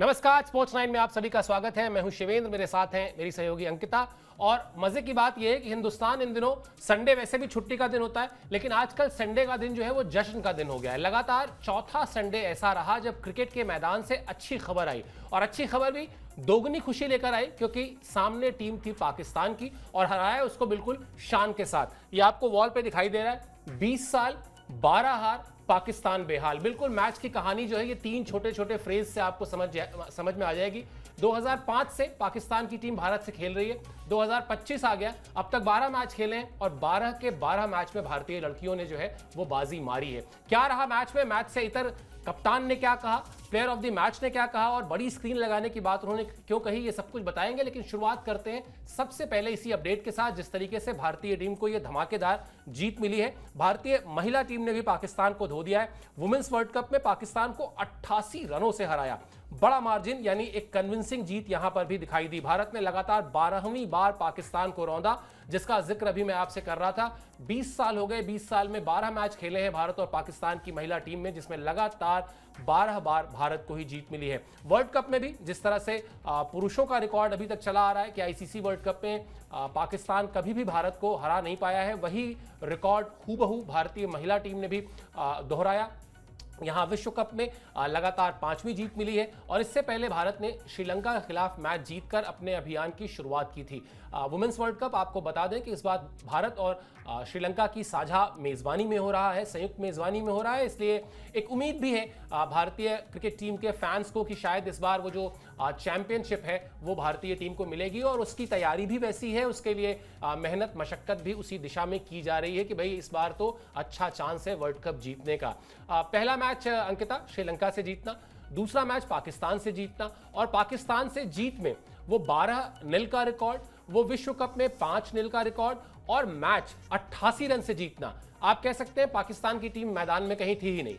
नमस्कार, स्पोर्ट्स 9 में आप सभी का स्वागत है। मैं हूं शिवेंद्र, मेरे साथ हैं मेरी सहयोगी अंकिता। और मजे की बात यह है कि हिंदुस्तान इन दिनों संडे वैसे भी छुट्टी का दिन होता है, लेकिन आजकल संडे का दिन जो है वो जश्न का दिन हो गया है। लगातार चौथा संडे ऐसा रहा जब क्रिकेट के मैदान से अच्छी खबर आई, और अच्छी खबर भी दोगुनी खुशी लेकर आई क्योंकि सामने टीम थी पाकिस्तान की और हराया उसको बिल्कुल शान के साथ। ये आपको वॉल पे दिखाई दे रहा है, 20 साल 12 हार, पाकिस्तान बेहाल। बिल्कुल मैच की कहानी जो है ये तीन छोटे छोटे फ्रेज से आपको समझ में आ जाएगी। 2005 से पाकिस्तान की टीम भारत से खेल रही है, 2025 आ गया, अब तक 12 मैच खेले हैं और 12 के 12 मैच में भारतीय लड़कियों ने जो है वो बाजी मारी है। क्या रहा मैच में, मैच से इतर कप्तान ने क्या कहा, प्लेयर ऑफ द मैच ने क्या कहा और बड़ी स्क्रीन लगाने की बात उन्होंने क्यों कही, ये सब कुछ बताएंगे। लेकिन शुरुआत करते हैं सबसे पहले इसी अपडेट के साथ, जिस तरीके से भारतीय टीम को ये धमाकेदार जीत मिली है। भारतीय महिला टीम ने भी पाकिस्तान को धो दिया है। वुमेन्स वर्ल्ड कप में पाकिस्तान को 88 रनों से हराया, बड़ा मार्जिन, यानी एक कन्विंसिंग जीत यहां पर भी दिखाई दी। भारत ने लगातार 12वीं बार पाकिस्तान को रौंदा, जिसका जिक्र अभी मैं आपसे कर रहा था। 20 साल हो गए, 20 साल में 12 मैच खेले हैं भारत और पाकिस्तान की महिला टीम में, जिसमें लगातार 12 बार भारत को ही जीत मिली है। वर्ल्ड कप में भी जिस तरह से पुरुषों का रिकॉर्ड अभी तक चला आ रहा है कि आईसीसी वर्ल्ड कप में पाकिस्तान कभी भी भारत को हरा नहीं पाया है, वही रिकॉर्ड हूबहू भारतीय महिला टीम ने भी दोहराया। यहां विश्व कप में लगातार 5वीं जीत मिली है और इससे पहले भारत ने श्रीलंका के खिलाफ मैच जीतकर अपने अभियान की शुरुआत की थी। वुमेन्स वर्ल्ड कप आपको बता दें कि इस बार भारत और श्रीलंका की साझा मेजबानी में हो रहा है, संयुक्त मेजबानी में हो रहा है, इसलिए एक उम्मीद भी है भारतीय क्रिकेट टीम के फैंस को कि शायद इस बार वो जो चैंपियनशिप है वो भारतीय टीम को मिलेगी, और उसकी तैयारी भी वैसी है, उसके लिए मेहनत मशक्कत भी उसी दिशा में की जा रही है कि भाई इस बार तो अच्छा चांस है वर्ल्ड कप जीतने का। पहला मैच अंकिता श्रीलंका से जीतना, दूसरा मैच पाकिस्तान से जीतना, और पाकिस्तान से जीत में वो 12-0 का रिकॉर्ड, वो विश्व कप में 5-0 का रिकॉर्ड और मैच 88 रन से जीतना। आप कह सकते हैं पाकिस्तान की टीम मैदान में कहीं थी ही नहीं।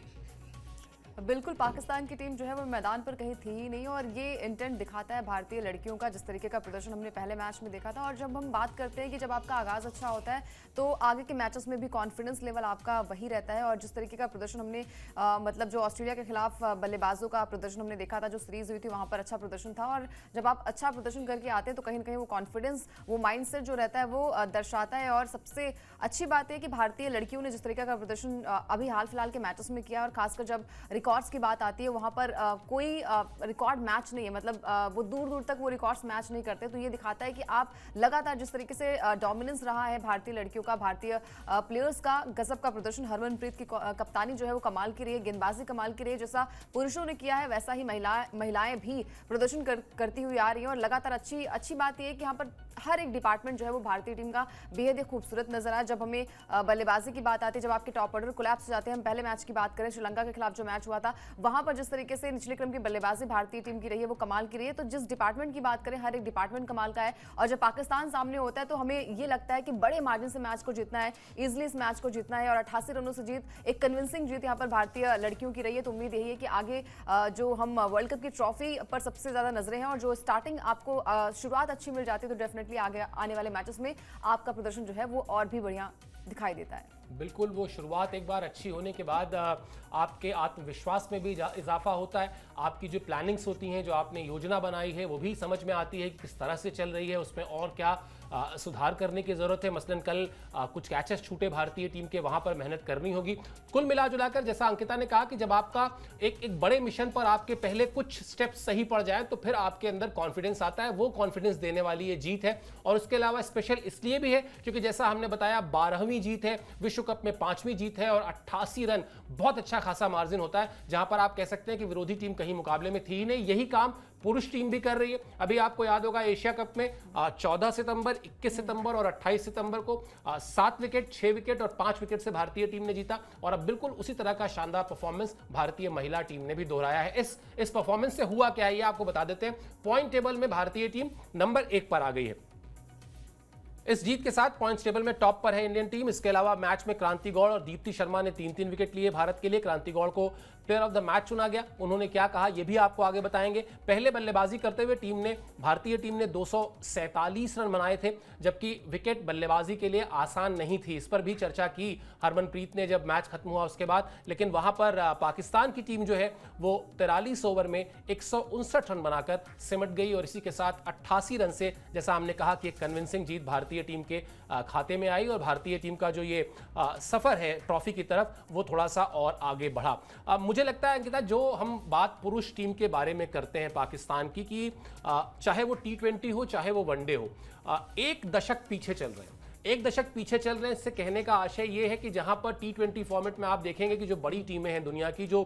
बिल्कुल, पाकिस्तान की टीम जो है वो मैदान पर कहीं थी ही नहीं, और ये इंटेंट दिखाता है भारतीय लड़कियों का, जिस तरीके का प्रदर्शन हमने पहले मैच में देखा था। और जब हम बात करते हैं कि जब आपका आगाज़ अच्छा होता है तो आगे के मैचेस में भी कॉन्फिडेंस लेवल आपका वही रहता है। और जिस तरीके का प्रदर्शन हमने मतलब जो ऑस्ट्रेलिया के खिलाफ बल्लेबाजों का प्रदर्शन हमने देखा था, जो सीरीज हुई थी वहाँ पर अच्छा प्रदर्शन था, और जब आप अच्छा प्रदर्शन करके आते हैं तो कहीं ना कहीं वो कॉन्फिडेंस, वो माइंडसेट जो रहता है वो दर्शाता है। और सबसे अच्छी बात है कि भारतीय लड़कियों ने जिस तरीके का प्रदर्शन अभी हाल फिलहाल के मैचेस में किया, और खासकर जब रिकॉर्ड्स की बात आती है वहां पर कोई रिकॉर्ड मैच नहीं है, मतलब वो दूर दूर तक वो रिकॉर्ड्स मैच नहीं करते। तो ये दिखाता है कि आप लगातार जिस तरीके से डोमिनेंस रहा है भारतीय लड़कियों का, भारतीय प्लेयर्स का गजब का प्रदर्शन, हरमनप्रीत की कप्तानी जो है वो कमाल की रही है, गेंदबाजी कमाल की रही है, जैसा पुरुषों ने किया है वैसा ही महिलाएं भी प्रदर्शन करती हुई आ रही हैं। और लगातार अच्छी बात यह है कि यहाँ पर हर एक डिपार्टमेंट जो है वो भारतीय टीम का बेहद ही खूबसूरत नजर आया। जब हमें बल्लेबाजी की बात आती है, जब आपके टॉप ऑर्डर कोलैप्स हो जाते हैं, हम पहले मैच की बात करें श्रीलंका के खिलाफ जो मैच हुआ था, वहां पर जिस तरीके से निचले क्रम की बल्लेबाजी भारतीय टीम की रही है वो कमाल की रही है। तो जिस डिपार्टमेंट की बात करें हर एक डिपार्टमेंट कमाल का है। और जब पाकिस्तान सामने होता है तो हमें ये लगता है कि बड़े मार्जिन से मैच को जीतना है, इजिली इस मैच को जीतना है, और 88 रनों से जीत, एक कन्विंसिंग जीत यहाँ पर भारतीय लड़कियों की रही है। तो उम्मीद यही है कि आगे जो हम वर्ल्ड कप की ट्रॉफी पर सबसे ज्यादा नजरें हैं, और जो स्टार्टिंग आपको शुरुआत अच्छी मिल जाती है तो डेफिनेटली आगे आने वाले मैचेस में आपका प्रदर्शन जो है वो और भी बढ़िया दिखाई देता है। बिल्कुल, वो शुरुआत एक बार अच्छी होने के बाद आपके आत्मविश्वास में भी इजाफा होता है, आपकी जो प्लानिंग्स होती हैं, जो आपने योजना बनाई है वो भी समझ में आती है कि किस तरह से चल रही है, उसमें और क्या सुधार करने की ज़रूरत है। मसलन कल कुछ कैचेस छूटे भारतीय टीम के, वहाँ पर मेहनत करनी होगी। कुल मिला जुलाकर जैसा अंकिता ने कहा कि जब आपका एक बड़े मिशन पर आपके पहले कुछ स्टेप्स सही पड़ जाए तो फिर आपके अंदर कॉन्फिडेंस आता है, वो कॉन्फिडेंस देने वाली ये जीत है। और उसके अलावा स्पेशल इसलिए भी है क्योंकि जैसा हमने बताया 12वीं जीत है, विश्व कप में 5वीं जीत है, और 88 रन बहुत अच्छा खासा मार्जिन होता है, जहां पर आप कह सकते हैं कि विरोधी टीम कहीं मुकाबले में थी ही नहीं। यही काम पुरुष टीम भी कर रही है। अभी आपको याद होगा एशिया कप में 14 सितंबर, 21 सितंबर और 28 सितंबर को 7 विकेट, 6 विकेट और 5 विकेट से भारतीय टीम ने जीता, और अब बिल्कुल उसी तरह का शानदार परफॉर्मेंस भारतीय महिला टीम ने भी दोहराया है। इस परफॉर्मेंस से हुआ क्या है ये आपको बता देते हैं। पॉइंट टेबल में भारतीय टीम नंबर 1 पर आ गई है। इस जीत के साथ पॉइंट्स टेबल में टॉप पर है इंडियन टीम। इसके अलावा मैच में क्रांति गौड़ और दीप्ति शर्मा ने 3-3 विकेट लिए भारत के लिए। क्रांति गौड़ को प्लेयर ऑफ द मैच चुना गया। उन्होंने क्या कहा यह भी आपको आगे बताएंगे। पहले बल्लेबाजी करते हुए भारतीय टीम ने 247 रन बनाए थे, जबकि विकेट बल्लेबाजी के लिए आसान नहीं थी। इस पर भी चर्चा की हरमनप्रीत ने जब मैच खत्म हुआ उसके बाद। लेकिन वहां पर पाकिस्तान की टीम जो है वो 43 ओवर में 159 रन बनाकर सिमट गई और इसी के साथ 88 रन से, जैसा हमने कहा कि एक कन्विंसिंग जीत भारतीय टीम के खाते में आई और भारतीय टीम का जो ये सफर है ट्रॉफी की तरफ वो थोड़ा सा और आगे बढ़ा। मुझे लगता है अंकिता, जो हम बात पुरुष टीम के बारे में करते हैं पाकिस्तान की, कि चाहे वो T20 हो चाहे वो वनडे हो, एक दशक पीछे चल रहे हैं। एक दशक पीछे चल रहे हैं, इससे कहने का आशय ये है कि जहां पर T20 फॉर्मेट में आप देखेंगे कि जो बड़ी टीमें हैं दुनिया की, जो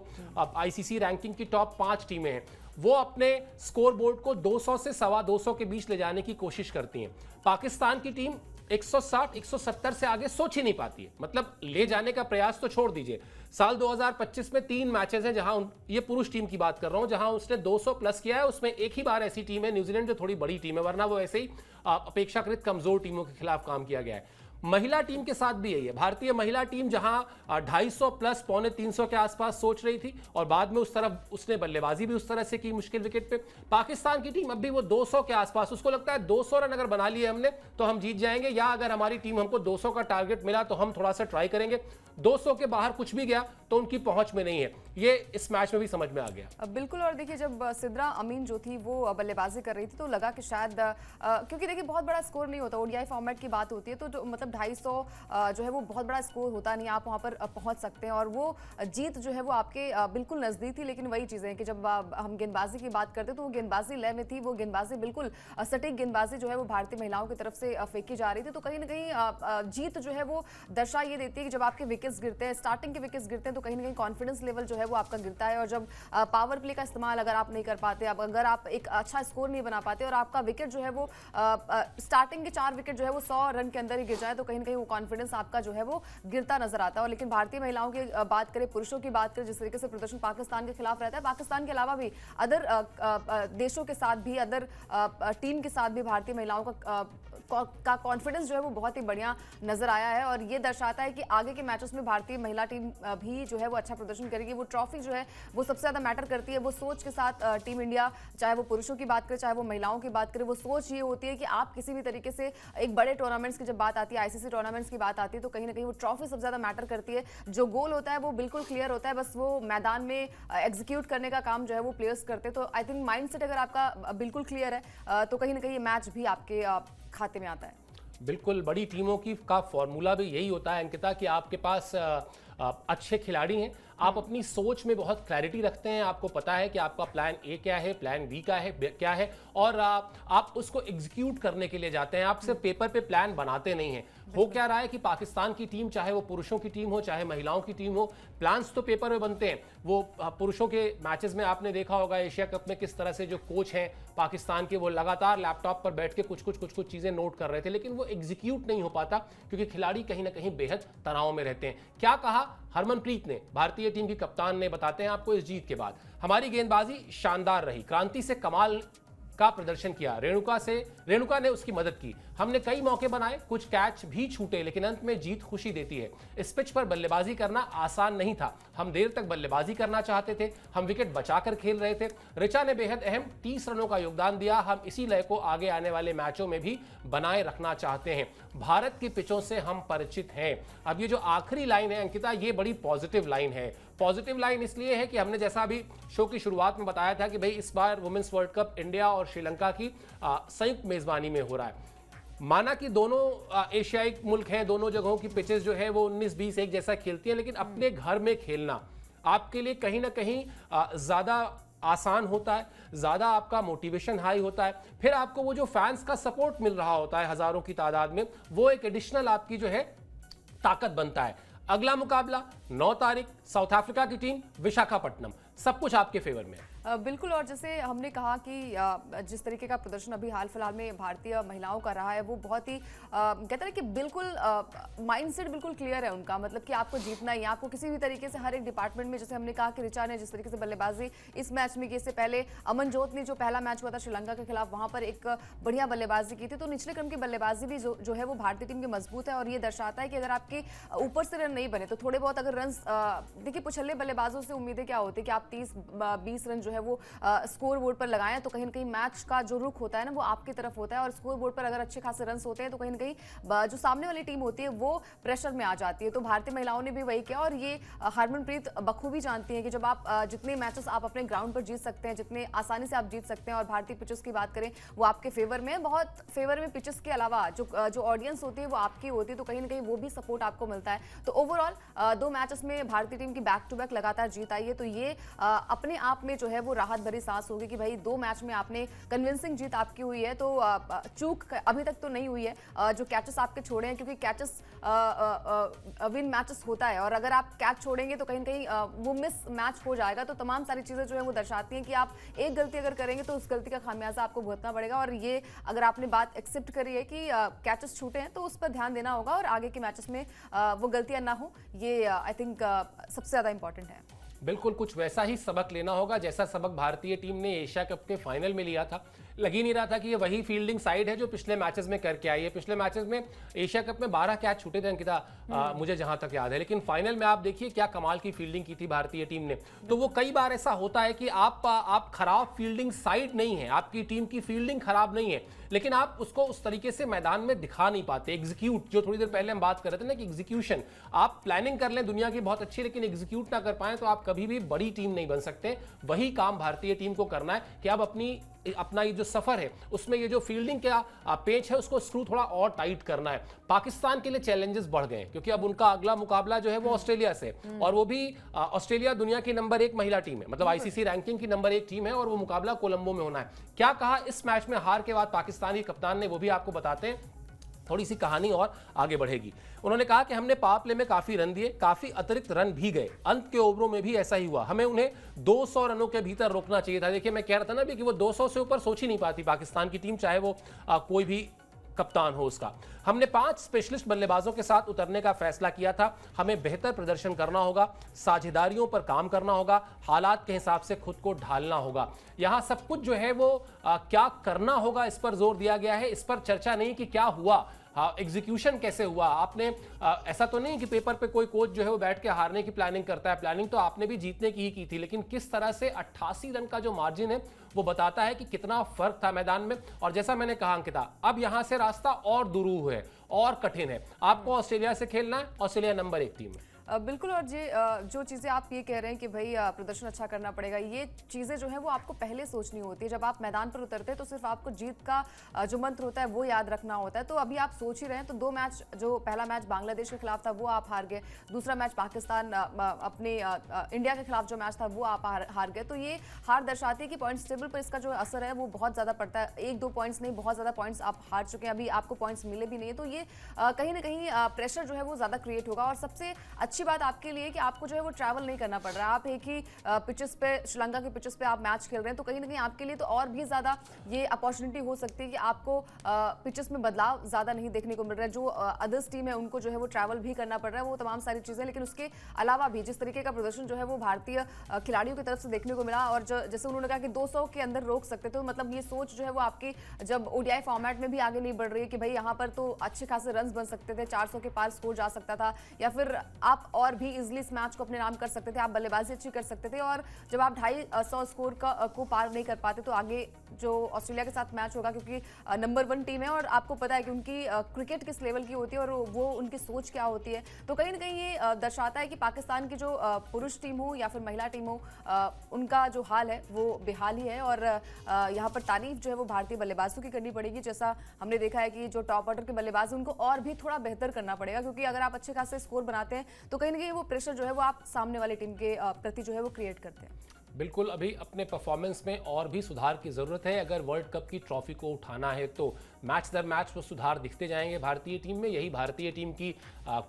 ICC रैंकिंग की टॉप 5 टीमें हैं, वो अपने स्कोर बोर्ड को 200 से 225 के बीच ले जाने की कोशिश करती हैं। पाकिस्तान की टीम 160-170 से आगे सोच ही नहीं पाती है। मतलब ले जाने का प्रयास तो छोड़ दीजिए। साल 2025 में 3 मैचेस हैं जहां ये पुरुष टीम की बात कर रहा हूं, जहां उसने 200 प्लस किया है। उसमें एक ही बार ऐसी टीम है न्यूजीलैंड, जो थोड़ी बड़ी टीम है, वरना वो ऐसे ही अपेक्षाकृत कमजोर टीमों के खिलाफ काम किया गया है। महिला टीम के साथ भी यही है। भारतीय महिला टीम जहां 250 प्लस 250 के आसपास सोच रही थी और बाद में उस तरफ उसने बल्लेबाजी भी उस तरह से की मुश्किल विकेट पे। पाकिस्तान की टीम अब भी वो 200 के आसपास, उसको लगता है 200 रन अगर बना लिए हमने तो हम जीत जाएंगे, या अगर हमारी टीम हमको 200 का टारगेट मिला तो हम थोड़ा सा ट्राई करेंगे। 200 के बाहर कुछ भी गया तो उनकी पहुंच में नहीं है। ये इस मैच में भी समझ में आ गया। बिल्कुल। और देखिए, जब सिद्रा अमीन जो थी वो बल्लेबाजी कर रही थी तो लगा कि शायद क्योंकि देखिए बहुत बड़ा स्कोर नहीं होता, ओडीआई फॉर्मेट की बात होती है तो मतलब 250 जो है वो बहुत बड़ा स्कोर होता नहीं, आप वहां पर पहुंच सकते हैं। और वो जीत जो है वो आपके बिल्कुल नजदीक थी। लेकिन वही चीजें हैं कि जब हम गेंदबाजी की बात करते तो वो गेंदबाजी लय में थी, वो गेंदबाजी बिल्कुल सटीक गेंदबाजी जो है वो भारतीय महिलाओं की तरफ से फेंकी जा रही थी। तो कहीं ना कहीं जीत जो है वो दर्शा ये देती है कि जब आपके विकेट्स गिरते हैं, स्टार्टिंग के विकेट्स गिरते हैं, तो कहीं ना कहीं कॉन्फिडेंस लेवल जो है वो आपका गिरता है। और जब पावर प्ले का इस्तेमाल अगर आप नहीं कर पाते, अगर आप एक अच्छा स्कोर नहीं बना पाते और आपका विकेट जो है वो स्टार्टिंग के 4 विकेट जो है वो 100 रन के अंदर ही गिर जाए, तो कहीं ना कहीं वो कॉन्फिडेंस आपका जो है वो गिरता नजर आता है। और लेकिन भारतीय महिलाओं की बात करें, पुरुषों की बात करें, जिस तरीके से प्रदर्शन पाकिस्तान के खिलाफ रहता है, पाकिस्तान के अलावा भी अदर देशों के साथ भी, अदर टीम के साथ भी भारतीय महिलाओं का कॉन्फिडेंस जो है वो बहुत ही बढ़िया नजर आया है। और ये दर्शाता है कि आगे के मैचेस में भारतीय महिला टीम भी जो है वो अच्छा प्रदर्शन करेगी। वो ट्रॉफी जो है वो सबसे ज्यादा मैटर करती है। वो सोच के साथ टीम इंडिया, चाहे वो पुरुषों की बात करें चाहे वो महिलाओं की बात करें, वो सोच ये होती है कि आप किसी भी तरीके से एक बड़े टूर्नामेंट्स की जब बात आती है, आईसीसी टूर्नामेंट्स की बात आती है, तो कहीं ना कहीं वो ट्रॉफी सबसे ज्यादा मैटर करती है। जो गोल होता है वो बिल्कुल क्लियर होता है, बस वो मैदान में एग्जीक्यूट करने का काम जो है वो प्लेयर्स करते हैं। तो आई थिंक माइंडसेट अगर आपका बिल्कुल क्लियर है तो कहीं ना कहीं ये मैच भी आपके खाते में आता है। बिल्कुल, बड़ी टीमों की का फॉर्मूला भी यही होता है अंकिता, कि आपके पास अच्छे खिलाड़ी हैं, आप अपनी सोच में बहुत क्लैरिटी रखते हैं, आपको पता है कि आपका प्लान ए क्या है, प्लान बी का है क्या है, और आप उसको एग्जीक्यूट करने के लिए जाते हैं। आप सिर्फ पेपर पे प्लान बनाते नहीं हैं। हो क्या रहा है कि पाकिस्तान की टीम, चाहे वो पुरुषों की टीम हो चाहे महिलाओं की टीम हो, प्लान्स तो पेपर में बनते हैं। वो पुरुषों के मैचेस में आपने देखा होगा एशिया कप में किस तरह से जो कोच हैं पाकिस्तान के, वो लगातार लैपटॉप पर बैठ के कुछ चीजें नोट कर रहे थे, लेकिन वो एग्जीक्यूट नहीं हो पाता क्योंकि खिलाड़ी कहीं ना कहीं बेहद तनाव में रहते हैं। क्या कहा हरमनप्रीत ने, भारतीय टीम की कप्तान ने, बताते हैं आपको इस जीत के बाद। हमारी गेंदबाजी शानदार रही, क्रांति से कमाल का प्रदर्शन किया, रेणुका ने उसकी मदद की, हमने कई मौके बनाए, कुछ कैच भी छूटे, लेकिन अंत में जीत खुशी देती है। इस पिच पर बल्लेबाजी करना आसान नहीं था, हम देर तक बल्लेबाजी करना चाहते थे, हम विकेट बचाकर खेल रहे थे। ऋचा ने बेहद अहम 30 रनों का योगदान दिया, हम इसी लय को आगे आने वाले मैचों में भी बनाए रखना चाहते हैं। भारत की पिचों से हम परिचित हैं। अब ये जो आखिरी लाइन है अंकिता, ये बड़ी पॉजिटिव लाइन है। पॉजिटिव लाइन इसलिए है कि हमने जैसा अभी शो की शुरुआत में बताया था कि भाई इस बार वुमेन्स वर्ल्ड कप इंडिया और श्रीलंका की संयुक्त मेजबानी में हो रहा है। माना कि दोनों एशियाई मुल्क हैं, दोनों जगहों की पिचेस जो है वो 19-20 एक जैसा खेलती हैं, लेकिन अपने घर में खेलना आपके लिए कहीं ना कहीं ज्यादा आसान होता है, ज्यादा आपका मोटिवेशन हाई होता है। फिर आपको वो जो फैंस का सपोर्ट मिल रहा होता है हजारों की तादाद में, वो एक एडिशनल आपकी जो है ताकत बनता है। अगला मुकाबला 9 तारीख, साउथ अफ्रीका की टीम, विशाखापट्टनम, सब कुछ आपके फेवर में है। बिल्कुल। और जैसे हमने कहा कि जिस तरीके का प्रदर्शन अभी हाल फिलहाल में भारतीय महिलाओं का रहा है वो बहुत ही कहते हैं कि बिल्कुल माइंडसेट बिल्कुल क्लियर है उनका, मतलब कि आपको जीतना ही है, आपको किसी भी तरीके से हर एक डिपार्टमेंट में, जैसे हमने कहा कि ऋचा ने जिस तरीके से बल्लेबाजी इस मैच में की, इससे पहले अमनजोत ने जो पहला मैच हुआ था श्रीलंका के खिलाफ वहां पर एक बढ़िया बल्लेबाजी की थी। तो निचले क्रम की बल्लेबाजी भी जो है वो भारतीय टीम की मजबूत है और ये दर्शाता है कि अगर आपके ऊपर से रन नहीं बने तो थोड़े बहुत अगर रन, देखिए पुछल्ले बल्लेबाजों से उम्मीदें क्या होती है कि आप 30-20 रन जो है वो स्कोर बोर्ड पर लगाएं, तो कहीं ना कहीं मैच का जो रुख होता है ना वो आपकी तरफ होता है और स्कोर बोर्ड पर अगर अच्छे खासे रन होते हैं तो कहीं ना कहीं जो सामने वाली टीम होती है वो प्रेशर में आ जाती है। तो भारतीय महिलाओं ने भी वही किया और ये हरमनप्रीत बखूबी जानती हैं कि जब आप जितने मैचेस आप अपने ग्राउंड पर जीत सकते हैं, जितने आसानी से आप जीत सकते हैं, और भारतीय पिचेस की बात करें वो आपके फेवर में, बहुत फेवर में पिचेस के अलावा जो ऑडियंस होती है वो आपकी होती है, तो कहीं ना कहीं वो भी सपोर्ट आपको मिलता है। तो ओवरऑल 2 मैचेस में भारतीय टीम की बैक टू बैक लगातार जीत आई है, तो ये अपने आप में जो है वो राहत भरी सांस होगी कि भाई 2 मैच में आपने कन्विंसिंग जीत आपकी हुई है। तो चूक अभी तक तो नहीं हुई है, जो कैचेस आपके छोड़े हैं, क्योंकि कैचेस विन मैचेस होता है और अगर आप कैच छोड़ेंगे तो कहीं ना कहीं वो मिस मैच हो जाएगा। तो तमाम सारी चीज़ें जो है वो दर्शाती हैं कि आप एक गलती अगर करेंगे तो उस गलती का खामियाजा आपको भुगतना पड़ेगा। और ये अगर आपने बात एक्सेप्ट करी है कि कैचेस छूटे हैं तो उस पर ध्यान देना होगा और आगे के मैचेस में वो गलतियां ना हो, ये आई थिंक सबसे ज़्यादा इंपॉर्टेंट है। बिल्कुल कुछ वैसा ही सबक लेना होगा जैसा सबक भारतीय टीम ने एशिया कप के फाइनल में लिया था। लग ही नहीं रहा था कि ये वही फील्डिंग साइड है जो पिछले मैचेस में करके आई है। पिछले मैचेस में एशिया कप में 12 कैच छूटे थे अंकिता, मुझे जहां तक याद है, लेकिन फाइनल में आप देखिए क्या कमाल की फील्डिंग की थी भारतीय टीम ने। तो वो कई बार ऐसा होता है कि आप खराब फील्डिंग साइड नहीं है, आपकी टीम की फील्डिंग खराब नहीं है, लेकिन आप उसको उस तरीके से मैदान में दिखा नहीं पाते। एग्जीक्यूट, जो थोड़ी देर पहले हम बात कर रहे थे ना कि एग्जीक्यूशन, आप प्लानिंग कर लें दुनिया की बहुत अच्छी, लेकिन एग्जीक्यूट ना कर पाए तो आप कभी भी बड़ी टीम नहीं बन सकते। वही काम भारतीय टीम को करना है कि अब अपना ये जो सफर है उसमें ये जो फील्डिंग का पेच है उसको स्क्रू थोड़ा और टाइट करना है। पाकिस्तान के लिए चैलेंजेस बढ़ गए क्योंकि अब उनका अगला मुकाबला जो है वो ऑस्ट्रेलिया से, और वो भी ऑस्ट्रेलिया दुनिया की नंबर 1 महिला टीम है, मतलब आईसीसी रैंकिंग की नंबर 1 टीम है, और वो मुकाबला कोलंबो में होना है। क्या कहा इस मैच में हार के बाद पाकिस्तानी कप्तान ने, वो भी आपको बताते हैं, थोड़ी सी कहानी और आगे बढ़ेगी। उन्होंने कहा कि हमने पावर प्ले में काफी रन दिए, काफी अतिरिक्त रन भी गए, अंत के ओवरों में भी ऐसा ही हुआ, हमें उन्हें 200 रनों के भीतर रोकना चाहिए था। देखिए मैं कह रहा था ना भी कि वो 200 से ऊपर सोच ही नहीं पाती पाकिस्तान की टीम, चाहे वो कोई भी कप्तान हो उसका। हमने 5 स्पेशलिस्ट बल्लेबाजों के साथ उतरने का फैसला किया था। हमें बेहतर प्रदर्शन करना होगा, साझेदारियों पर काम करना होगा, हालात के हिसाब से खुद को ढालना होगा। यहां सब कुछ जो है वो क्या करना होगा इस पर जोर दिया गया है, इस पर चर्चा नहीं कि क्या हुआ, एग्जीक्यूशन कैसे हुआ। आपने ऐसा तो नहीं कि पेपर पे कोई कोच जो है वो बैठ के हारने की प्लानिंग करता है, प्लानिंग तो आपने भी जीतने की ही की थी, लेकिन किस तरह से 88 रन का जो मार्जिन है वो बताता है कि कितना फर्क था मैदान में। और जैसा मैंने कहा अंकिता, अब यहां से रास्ता और दुरूह है और कठिन है। आपको ऑस्ट्रेलिया से खेलना है, ऑस्ट्रेलिया नंबर 1 टीम है। बिल्कुल। और जो चीज़ें आप ये कह रहे हैं कि भाई प्रदर्शन अच्छा करना पड़ेगा, ये चीज़ें जो है वो आपको पहले सोचनी होती है। जब आप मैदान पर उतरते हैं तो सिर्फ आपको जीत का जो मंत्र होता है वो याद रखना होता है। तो अभी आप सोच ही रहे हैं, तो 2 मैच, जो पहला मैच बांग्लादेश के खिलाफ था वो आप हार गए, दूसरा मैच पाकिस्तान अपने इंडिया के खिलाफ जो मैच था वो आप हार गए। तो ये हार दर्शाती है कि पॉइंट्स टेबल पर इसका जो असर है वो बहुत ज़्यादा पड़ता है। 1-2 पॉइंट्स नहीं, बहुत ज़्यादा पॉइंट्स आप हार चुके हैं, अभी आपको पॉइंट्स मिले भी नहीं है। तो ये कहीं ना कहीं प्रेशर जो है वो ज़्यादा क्रिएट होगा। और सबसे अच्छी बात आपके लिए कि आपको जो है वो ट्रैवल नहीं करना पड़ रहा है, आप एक ही पिचेस पे, श्रीलंका के पिचेस पे आप मैच खेल रहे हैं, तो कहीं ना कहीं आपके लिए तो और भी ज़्यादा ये अपॉर्चुनिटी हो सकती है कि आपको पिचेस में बदलाव ज़्यादा नहीं देखने को मिल रहा है। जो अदर्स टीम है उनको जो है वो ट्रैवल भी करना पड़ रहा है, वो तमाम सारी चीज़ें। लेकिन उसके अलावा भी जिस तरीके का प्रदर्शन जो है वो भारतीय खिलाड़ियों की तरफ से देखने को मिला, और जैसे उन्होंने कहा कि 200 के अंदर रोक सकते थे, मतलब ये सोच जो है वो आपकी जब ओडीआई फॉर्मेट में भी आगे नहीं बढ़ रही है कि भाई यहाँ पर तो अच्छे खासे रन बन सकते थे, 400 के पार स्कोर जा सकता था, या फिर आप और भी इजिली इस मैच को अपने नाम कर सकते थे, आप बल्लेबाजी अच्छी कर सकते थे। और जब आप 250 स्कोर को पार नहीं कर पाते तो आगे जो ऑस्ट्रेलिया के साथ मैच होगा, क्योंकि नंबर 1 टीम है और आपको पता है कि उनकी क्रिकेट किस लेवल की होती है और वो उनकी सोच क्या होती है, तो कहीं ना कहीं ये दर्शाता है कि पाकिस्तान की जो पुरुष टीम हो या फिर महिला टीम हो, उनका जो हाल है वो बेहाल ही है। और यहाँ पर तारीफ जो है वो भारतीय बल्लेबाजों की करनी पड़ेगी। जैसा हमने देखा है कि जो टॉप ऑर्डर के बल्लेबाज हैं उनको और भी थोड़ा बेहतर करना पड़ेगा, क्योंकि अगर आप अच्छे खासे स्कोर बनाते हैं तो कहीं ना कहीं वो प्रेशर जो है वो आप सामने वाली टीम के प्रति जो है वो क्रिएट करते हैं। बिल्कुल, अभी अपने परफॉर्मेंस में और भी सुधार की ज़रूरत है। अगर वर्ल्ड कप की ट्रॉफी को उठाना है तो मैच दर मैच वो सुधार दिखते जाएंगे भारतीय टीम में। यही भारतीय टीम की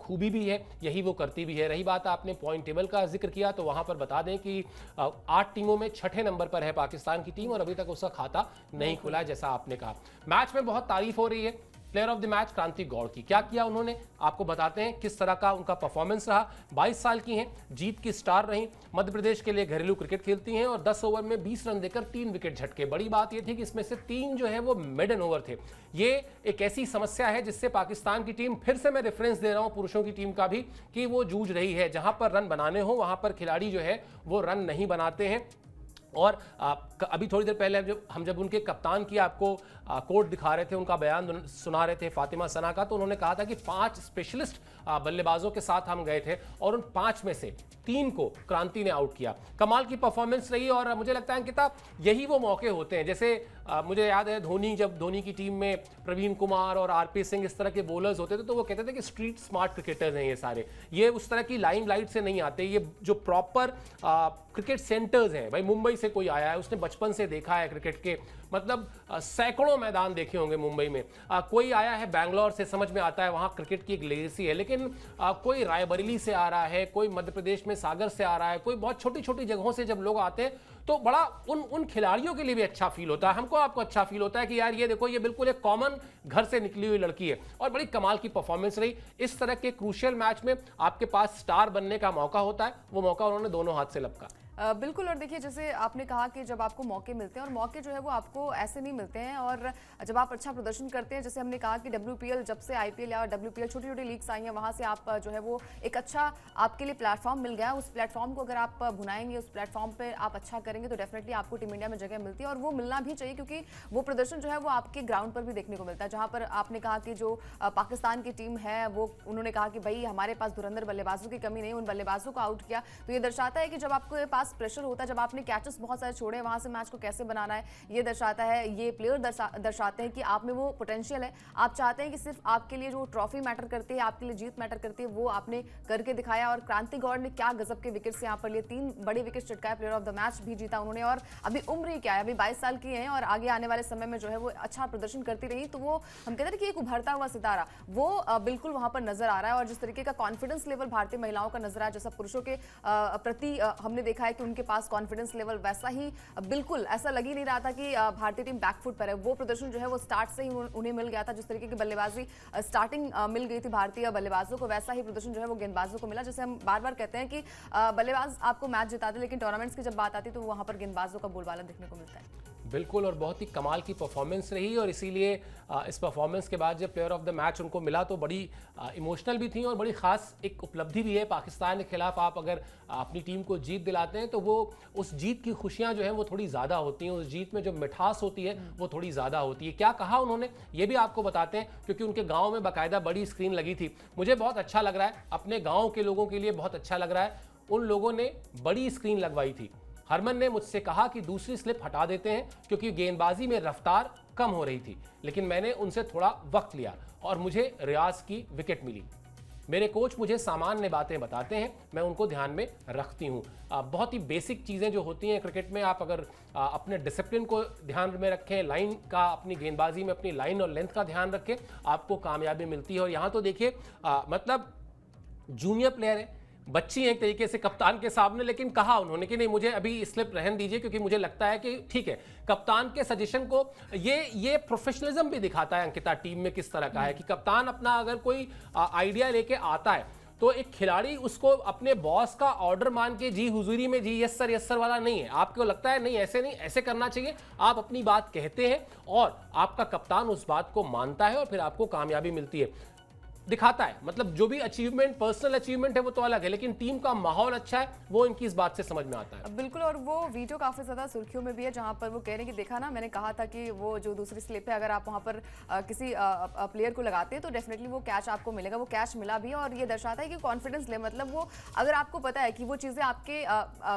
खूबी भी है, यही वो करती भी है। रही बात आपने पॉइंट टेबल का जिक्र किया, तो वहाँ पर बता दें कि 8 टीमों में 6ठे नंबर पर है पाकिस्तान की टीम और अभी तक उसका खाता नहीं खुला है, जैसा आपने कहा। मैच में बहुत तारीफ हो रही है प्लेयर ऑफ द मैच क्रांति गौड़ की। क्या किया उन्होंने, आपको बताते हैं किस तरह का उनका परफॉर्मेंस रहा। 22 साल की हैं, जीत की स्टार रहीं, मध्य प्रदेश के लिए घरेलू क्रिकेट खेलती हैं और 10 ओवर में 20 रन देकर 3 विकेट झटके। बड़ी बात यह थी कि इसमें से 3 जो है वो मिडन ओवर थे। ये एक ऐसी समस्या है जिससे पाकिस्तान की टीम, फिर से मैं रेफरेंस दे रहा हूं पुरुषों की टीम का भी, कि वो जूझ रही है। जहां पर रन बनाने हो वहां पर खिलाड़ी जो है वो रन नहीं बनाते हैं। और अभी थोड़ी देर पहले जब उनके कप्तान की आपको कोट दिखा रहे थे, उनका बयान सुना रहे थे फातिमा सना का, तो उन्होंने कहा था कि 5 स्पेशलिस्ट बल्लेबाजों के साथ हम गए थे और उन 5 में से 3 को क्रांति ने आउट किया। कमाल की परफॉर्मेंस रही और मुझे लगता है अंकिता, यही वो मौके होते हैं। जैसे मुझे याद है जब धोनी की टीम में प्रवीण कुमार और आरपी सिंह इस तरह के बॉलर्स होते थे, तो वो कहते थे कि स्ट्रीट स्मार्ट क्रिकेटर्स हैं ये सारे। ये उस तरह की लाइमलाइट से नहीं आते, ये जो प्रॉपर क्रिकेट सेंटर्स हैं। भाई मुंबई से कोई आया है, उसने बचपन से देखा है क्रिकेट के, मतलब सैकड़ों मैदान देखे होंगे मुंबई में। कोई आया है बैंगलोर से, समझ में आता है वहाँ क्रिकेट की एक लेगेसी है। लेकिन कोई रायबरेली से आ रहा है, कोई मध्य प्रदेश में सागर से आ रहा है, कोई बहुत छोटी छोटी जगहों से जब लोग आते हैं, तो बड़ा उन खिलाड़ियों के लिए भी अच्छा फील होता है। हमको, आपको अच्छा फील होता है कि यार ये देखो, ये बिल्कुल एक कॉमन घर से निकली हुई लड़की है। और बड़ी कमाल की परफॉर्मेंस रही। इस तरह के क्रूशियल मैच में आपके पास स्टार बनने का मौका होता है, वो मौका उन्होंने दोनों हाथ से लपका। बिल्कुल। और देखिए, जैसे आपने कहा कि जब आपको मौके मिलते हैं, और मौके जो है वो आपको ऐसे नहीं मिलते हैं, और जब आप अच्छा प्रदर्शन करते हैं, जैसे हमने कहा कि WPL, जब से IPL या WPL छोटी छोटी लीग्स आई हैं, वहाँ से आप जो है वो एक अच्छा आपके लिए प्लेटफॉर्म मिल गया। उस प्लेटफॉर्म को अगर आप भुनाएंगे, उस प्लेटफॉर्म पर आप अच्छा करेंगे, तो डेफिनेटली आपको टीम इंडिया में जगह मिलती है। और वो मिलना भी चाहिए, क्योंकि वो प्रदर्शन जो है वो आपके ग्राउंड पर भी देखने को मिलता है। जहाँ पर आपने कहा कि जो पाकिस्तान की टीम है, वो उन्होंने कहा कि भाई हमारे पास धुरंधर बल्लेबाजों की कमी नहीं, उन बल्लेबाजों को आउट किया। तो ये दर्शाता है कि जब आपके पास प्रेशर होता है, जब आपने कैचेस बहुत सारे छोड़े, वहां से मैच को कैसे बनाना है, ये दर्शाता है। ये प्लेयर दर्शाते हैं कि आप में वो पोटेंशियल है। आप चाहते हैं कि सिर्फ आपके लिए जो ट्रॉफी मैटर करती है, आपके लिए जीत मैटर करती है, वो आपने करके दिखाया। और क्रांति गौड़ ने क्या गजब के विकेट्स यहाँ पर लिए, 3 बड़े विकेट चटकाए, प्लेयर ऑफ द मैच भी जीता उन्होंने। और अभी उम्र ही क्या है, अभी 22 साल की है, और आगे आने वाले समय में जो है वो अच्छा प्रदर्शन करती रही, तो वो हम कहते हैं कि एक उभरता हुआ सितारा वो बिल्कुल वहां पर नजर आ रहा है। और जिस तरीके का कॉन्फिडेंस लेवल भारतीय महिलाओं का नजर आया, जैसा पुरुषों के प्रति हमने देखा है कि उनके पास कॉन्फिडेंस लेवल, वैसा ही बिल्कुल ऐसा लग ही नहीं रहा था कि भारतीय टीम बैकफुट पर है। वो प्रदर्शन जो है वो स्टार्ट से ही उन्हें मिल गया था। जिस तरीके की बल्लेबाजी स्टार्टिंग मिल गई थी भारतीय बल्लेबाजों को, वैसा ही प्रदर्शन जो है वो गेंदबाजों को मिला। जैसे हम बार बार कहते हैं कि बल्लेबाज आपको मैच जिताते, लेकिन टूर्नामेंट्स की जब बात आती है तो वहां पर गेंदबाजों का बोलबाला देखने को मिलता है। बिल्कुल, और बहुत ही कमाल की परफॉर्मेंस रही, और इसीलिए इस परफॉर्मेंस के बाद जब प्लेयर ऑफ द मैच उनको मिला तो बड़ी इमोशनल भी थी और बड़ी खास एक उपलब्धि भी है। पाकिस्तान के खिलाफ आप अगर अपनी टीम को जीत दिलाते हैं, तो वो उस जीत की खुशियां जो हैं वो थोड़ी ज़्यादा होती हैं, उस जीत में जो मिठास होती है वो थोड़ी ज़्यादा होती है। क्या कहा उन्होंने, ये भी आपको बताते हैं, क्योंकि उनके गाँव में बाकायदा बड़ी स्क्रीन लगी थी। मुझे बहुत अच्छा लग रहा है, अपने गाँव के लोगों के लिए बहुत अच्छा लग रहा है, उन लोगों ने बड़ी स्क्रीन लगवाई थी। हरमन ने मुझसे कहा कि दूसरी स्लिप हटा देते हैं, क्योंकि गेंदबाजी में रफ्तार कम हो रही थी, लेकिन मैंने उनसे थोड़ा वक्त लिया और मुझे रियाज की विकेट मिली। मेरे कोच मुझे सामान्य बातें बताते हैं, मैं उनको ध्यान में रखती हूँ। बहुत ही बेसिक चीज़ें जो होती हैं क्रिकेट में, आप अगर अपने डिसिप्लिन को ध्यान में रखें, लाइन का, अपनी गेंदबाजी में अपनी लाइन और लेंथ का ध्यान रखें, आपको कामयाबी मिलती है। और यहाँ तो देखिए, मतलब जूनियर प्लेयर है, बच्ची है एक तरीके से कप्तान के सामने, लेकिन कहा उन्होंने कि नहीं, मुझे अभी स्लिप रहन दीजिए, क्योंकि मुझे लगता है कि ठीक है। कप्तान के सजेशन को ये प्रोफेशनलिज्म भी दिखाता है अंकिता, टीम में किस तरह का है कि कप्तान अपना अगर कोई आइडिया लेके आता है, तो एक खिलाड़ी उसको अपने बॉस का ऑर्डर मान के जी हुजूरी में जी यस सर वाला नहीं है। आपको लगता है नहीं, ऐसे नहीं, ऐसे करना चाहिए, आप अपनी बात कहते हैं और आपका कप्तान उस बात को मानता है और फिर आपको कामयाबी मिलती है, दिखाता है। मतलब जो भी अचीवमेंट, पर्सनल अचीवमेंट है वो तो अलग है, लेकिन टीम का माहौल अच्छा है, वो इनकी इस बात से समझ में आता है। बिल्कुल। और वो वीडियो काफी ज्यादा सुर्खियों में भी है, जहां पर वो कह रहे हैं कि देखा ना, मैंने कहा था कि वो जो दूसरी स्लिप है, अगर आप वहां पर किसी प्लेयर को लगाते हैं तो डेफिनेटली वो कैच आपको मिलेगा। वो कैच मिला भी, और ये दर्शाता है कि कॉन्फिडेंस ले, मतलब वो अगर आपको पता है कि वो चीजें आपके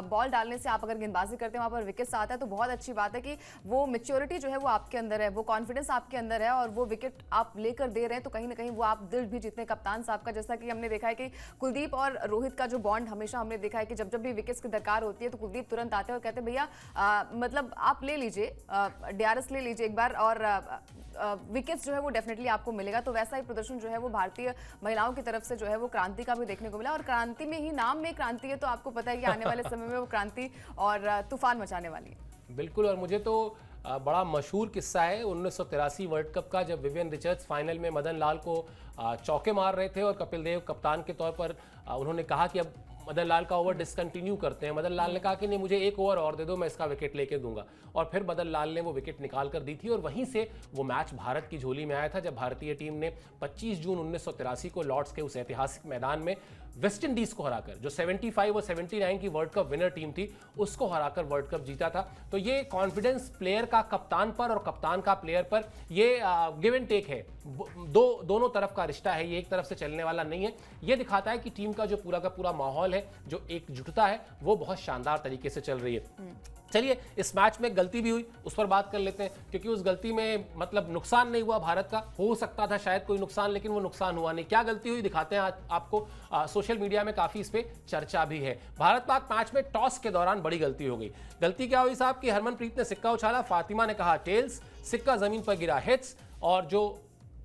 बॉल डालने से, आप अगर गेंदबाजी करते हैं वहां पर विकेट्स आता है, तो बहुत अच्छी बात है कि वो मेच्योरिटी जो है वो आपके अंदर है, वो कॉन्फिडेंस आपके अंदर है, और वो विकेट आप लेकर दे रहे हैं, तो कहीं ना कहीं वो आप दिल भी जीतने कप्तान साहब का। जैसा कि हमने देखा है कि कुलदीप और रोहित का जो बॉन्ड हमेशा हमने देखा है कि जब जब भी विकेट्स की दरकार होती है तो कुलदीप तुरंत आते हैं और कहते हैं भैया मतलब आप ले लीजिए, डीआरएस ले लीजिए एक बार और विकेट्स जो है वो डेफिनेटली आपको मिलेगा। तो वैसा ही प्रदर्शन जो है वो भारतीय महिलाओं की तरफ से जो है वो क्रांति का भी देखने को मिला। और क्रांति में ही, नाम में क्रांति है, तो आपको पता है कि आने वाले समय में वो क्रांति और तूफान मचाने वाली है। बिल्कुल। और मुझे तो बड़ा मशहूर किस्सा है 1983 वर्ल्ड कप का, जब विवियन रिचर्ड्स फाइनल में मदन लाल को चौके मार रहे थे और कपिल देव कप्तान के तौर पर उन्होंने कहा कि अब मदन लाल का ओवर डिसकंटिन्यू करते हैं। मदन लाल ने कहा कि नहीं, मुझे एक ओवर और दे दो, मैं इसका विकेट लेके दूंगा। और फिर मदन लाल ने वो विकेट निकाल कर दी थी और वहीं से वो मैच भारत की झोली में आया था, जब भारतीय टीम ने 25 जून 1983 को लॉर्ड्स के उस ऐतिहासिक मैदान में वेस्ट इंडीज को हराकर, जो 75 और 79 की वर्ल्ड कप विनर टीम थी, उसको हराकर वर्ल्ड कप जीता था। तो ये कॉन्फिडेंस प्लेयर का कप्तान पर और कप्तान का प्लेयर पर, ये गिव एंड टेक है, दोनों तरफ का रिश्ता है, ये एक तरफ से चलने वाला नहीं है। ये दिखाता है कि टीम का जो पूरा का पूरा माहौल है, जो एकजुटता है, वो बहुत शानदार तरीके से चल रही है। चलिए, इस मैच में गलती भी हुई, उस पर बात कर लेते हैं, क्योंकि उस गलती में मतलब नुकसान नहीं हुआ भारत का, हो सकता था शायद कोई नुकसान, लेकिन वो नुकसान हुआ नहीं। क्या गलती हुई दिखाते हैं आज आपको। सोशल मीडिया में काफी इस पे चर्चा भी है। भारत पाक मैच में टॉस के दौरान बड़ी गलती हो गई। गलती क्या हुई साहब कि हरमनप्रीत ने सिक्का उछाला, फातिमा ने कहा टेल्स, सिक्का जमीन पर गिरा हेड्स, और जो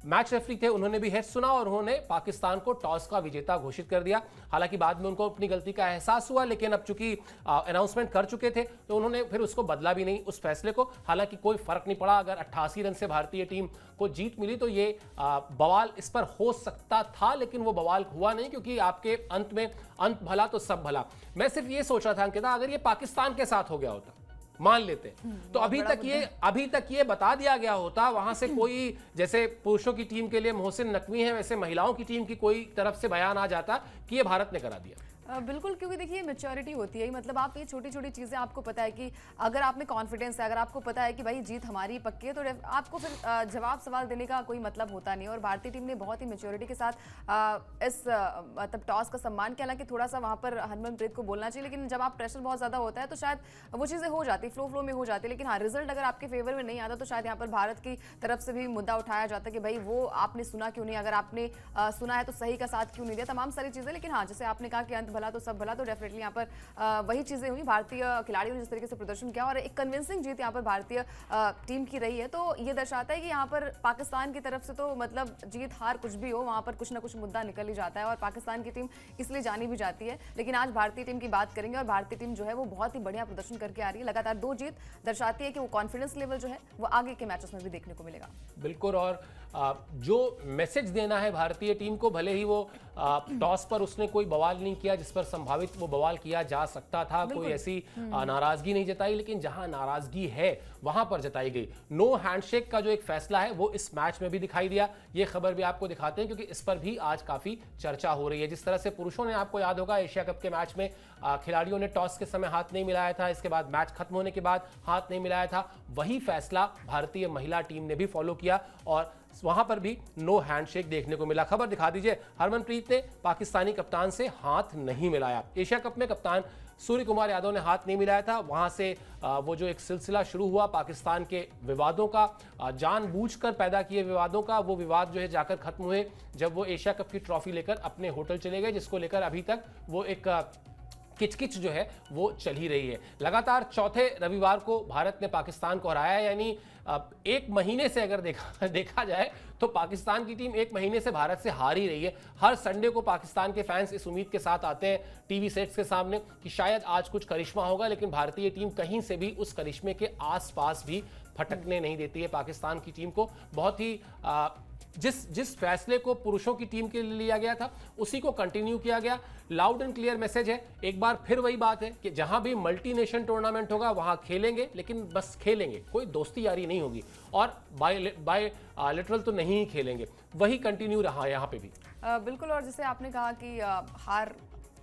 मैच रेफरी थे उन्होंने भी हेड सुना और उन्होंने पाकिस्तान को टॉस का विजेता घोषित कर दिया। हालांकि बाद में उनको अपनी गलती का एहसास हुआ, लेकिन अब चूंकि अनाउंसमेंट कर चुके थे तो उन्होंने फिर उसको बदला भी नहीं, उस फैसले को। हालांकि कोई फर्क नहीं पड़ा, अगर 88 रन से भारतीय टीम को जीत मिली तो ये बवाल इस पर हो सकता था, लेकिन वो बवाल हुआ नहीं, क्योंकि आपके अंत में अंत भला तो सब भला। मैं सिर्फ ये सोच रहा था अंकिता, अगर ये पाकिस्तान के साथ हो गया होता, मान लेते तो अभी तक ये बता दिया गया होता, वहां से कोई, जैसे पुरुषों की टीम के लिए मोहसिन नकवी है, वैसे महिलाओं की टीम की कोई तरफ से बयान आ जाता कि ये भारत ने करा दिया। बिल्कुल, क्योंकि देखिए मैच्योरिटी होती है, मतलब आप ये छोटी छोटी चीज़ें, आपको पता है कि अगर आप में कॉन्फिडेंस है, अगर आपको पता है कि भाई जीत हमारी पक्की है, तो आपको फिर जवाब सवाल देने का कोई मतलब होता नहीं। और भारतीय टीम ने बहुत ही मैच्योरिटी के साथ इस मतलब टॉस का सम्मान किया। हालांकि थोड़ा सा वहाँ पर हरमनप्रीत को बोलना चाहिए, लेकिन जब आप प्रेशर बहुत ज़्यादा होता है तो शायद वो चीज़ें हो जाती, फ्लो में हो जाती। लेकिन हाँ, रिजल्ट अगर आपके फेवर में नहीं आता तो शायद यहाँ पर भारत की तरफ से भी मुद्दा उठाया जाता कि भाई वो आपने सुना क्यों नहीं, अगर आपने सुना है तो सही का साथ क्यों नहीं दिया, तमाम सारी चीज़ें। लेकिन हाँ, जैसे आपने कहा कि अंत भला तो सब भला, तो डेफिनेटली यहाँ पर वही चीजें हुई। भारतीय खिलाड़ियों ने जिस तरीके से प्रदर्शन किया और एक कन्विंसिंग जीत यहाँ पर भारतीय टीम की रही है, तो ये दर्शाता है कि यहाँ पर पाकिस्तान की तरफ से तो मतलब जीत हार कुछ भी हो, वहाँ पर कुछ ना कुछ मुद्दा निकल ही जाता है और पाकिस्तान की टीम इसलिए जानी भी जाती है। लेकिन आज भारतीय टीम की बात करेंगे और भारतीय टीम जो है वो बहुत ही बढ़िया प्रदर्शन करके आ रही है। लगातार 2 जीत दर्शाती है कि वो कॉन्फिडेंस लेवल जो है वो आगे के मैचेस में भी देखने को मिलेगा। बिल्कुल। और जो मैसेज देना है भारतीय टीम को, भले ही वो टॉस पर उसने कोई बवाल नहीं किया जिस पर संभावित वो बवाल किया जा सकता था, कोई ऐसी नाराजगी नहीं जताई, लेकिन जहां नाराजगी है वहां पर जताई गई। नो हैंडशेक का जो एक फैसला है वो इस मैच में भी दिखाई दिया। ये खबर भी आपको दिखाते हैं, क्योंकि इस पर भी आज काफी चर्चा हो रही है। जिस तरह से पुरुषों ने, आपको याद होगा एशिया कप के मैच में खिलाड़ियों ने टॉस के समय हाथ नहीं मिलाया था, इसके बाद मैच खत्म होने के बाद हाथ नहीं मिलाया था, वही फैसला भारतीय महिला टीम ने भी फॉलो किया और वहां पर भी नो हैंडशेक देखने को मिला। खबर दिखा दीजिए। हरमनप्रीत ने पाकिस्तानी कप्तान से हाथ नहीं मिलाया। एशिया कप में कप्तान सूर्य कुमार यादव ने हाथ नहीं मिलाया था। वहां से वो जो एक सिलसिला शुरू हुआ पाकिस्तान के विवादों का, जानबूझकर पैदा किए विवादों का, वो विवाद जो है जाकर खत्म हुए जब वो एशिया कप की ट्रॉफी लेकर अपने होटल चले गए, जिसको लेकर अभी तक वो एक किचकिच जो है वो चल ही रही है। लगातार चौथे रविवार को भारत ने पाकिस्तान को हराया, यानी एक महीने से अगर देखा जाए तो पाकिस्तान की टीम एक महीने से भारत से हार ही रही है। हर संडे को पाकिस्तान के फैंस इस उम्मीद के साथ आते हैं टीवी सेट्स के सामने कि शायद आज कुछ करिश्मा होगा, लेकिन भारतीय टीम कहीं से भी उस करिश्मे के आसपास भी फटकने नहीं देती है। पाकिस्तान की टीम को बहुत ही जिस फैसले को पुरुषों की टीम के लिए लिया गया था उसी को कंटिन्यू किया गया। लाउड एंड क्लियर मैसेज है, एक बार फिर वही बात है कि जहां भी मल्टी नेशन टूर्नामेंट होगा वहां खेलेंगे, लेकिन बस खेलेंगे, कोई दोस्ती यारी नहीं होगी और बाय लिटरल तो नहीं ही खेलेंगे। वही कंटिन्यू रहा यहाँ पे भी। बिल्कुल। और जैसे आपने कहा कि हार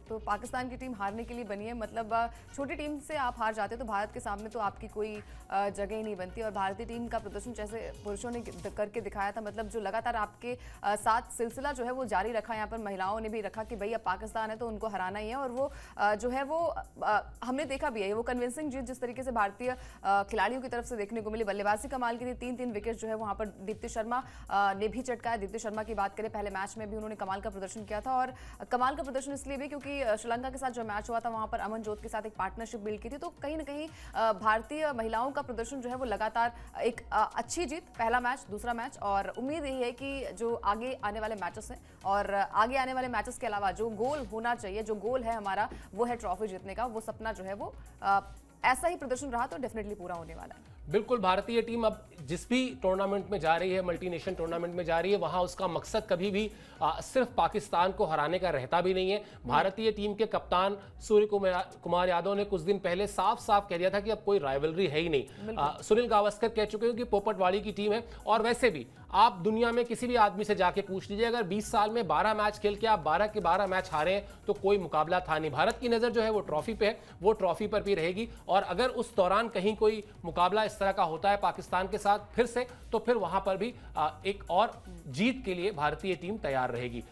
तो पाकिस्तान की टीम हारने के लिए बनी है। मतलब छोटी टीम से आप हार जाते तो भारत के सामने तो आपकी कोई जगह ही नहीं बनती। और भारतीय टीम का प्रदर्शन जैसे पुरुषों ने करके दिखाया था, मतलब जो लगातार आपके साथ सिलसिला जो है वो जारी रखा, यहाँ पर महिलाओं ने भी रखा कि भाई अब पाकिस्तान है तो उनको हराना ही है। और वो जो है वो हमने देखा भी है, वो कन्विंसिंग जीत जिस तरीके से भारतीय खिलाड़ियों की तरफ से देखने को मिली। बल्लेबाजी कमाल की थी, 3-3 विकेट जो है वहां पर दीप्ति शर्मा ने भी चटकाया। दीप्ति शर्मा की बात करें, पहले मैच में भी उन्होंने कमाल का प्रदर्शन किया था। और कमाल का प्रदर्शन इसलिए भी क्योंकि श्रीलंका के साथ जो मैच हुआ था वहां पर अमनजोत के साथ एक पार्टनरशिप बिल्ड की थी। तो कहीं ना कहीं भारतीय महिलाओं का प्रदर्शन जो है वो लगातार एक अच्छी जीत, पहला मैच, दूसरा मैच, और उम्मीद यही है कि जो आगे आने वाले मैचेस हैं और आगे आने वाले मैचेस के अलावा जो गोल होना चाहिए, जो गोल है हमारा, वो है ट्रॉफी जीतने का। वो सपना जो है वो ऐसा ही प्रदर्शन रहा तो डेफिनेटली पूरा होने वाला है। बिल्कुल, भारतीय टीम अब जिस भी टूर्नामेंट में जा रही है, मल्टीनेशनल टूर्नामेंट में जा रही है, वहां उसका मकसद कभी भी सिर्फ पाकिस्तान को हराने का रहता भी नहीं है। भारतीय टीम के कप्तान सूर्य कुमार यादव ने कुछ दिन पहले साफ साफ कह दिया था कि अब कोई राइवलरी है ही नहीं। सुनील गावस्कर कह चुके हैं कि पोपटवाड़ी की टीम है। और वैसे भी आप दुनिया में किसी भी आदमी से जाके पूछ लीजिए, अगर 20 साल में 12 मैच खेल के आप 12 के 12 मैच हारे हैं तो कोई मुकाबला था नहीं। भारत की नजर जो है वो ट्रॉफी पे है, वो ट्रॉफी पर भी रहेगी। और अगर उस दौरान कहीं कोई मुकाबला इस तरह का होता है पाकिस्तान के साथ फिर से, तो फिर वहां पर भी एक और जीत के लिए भारतीय टीम तैयार रहेगी।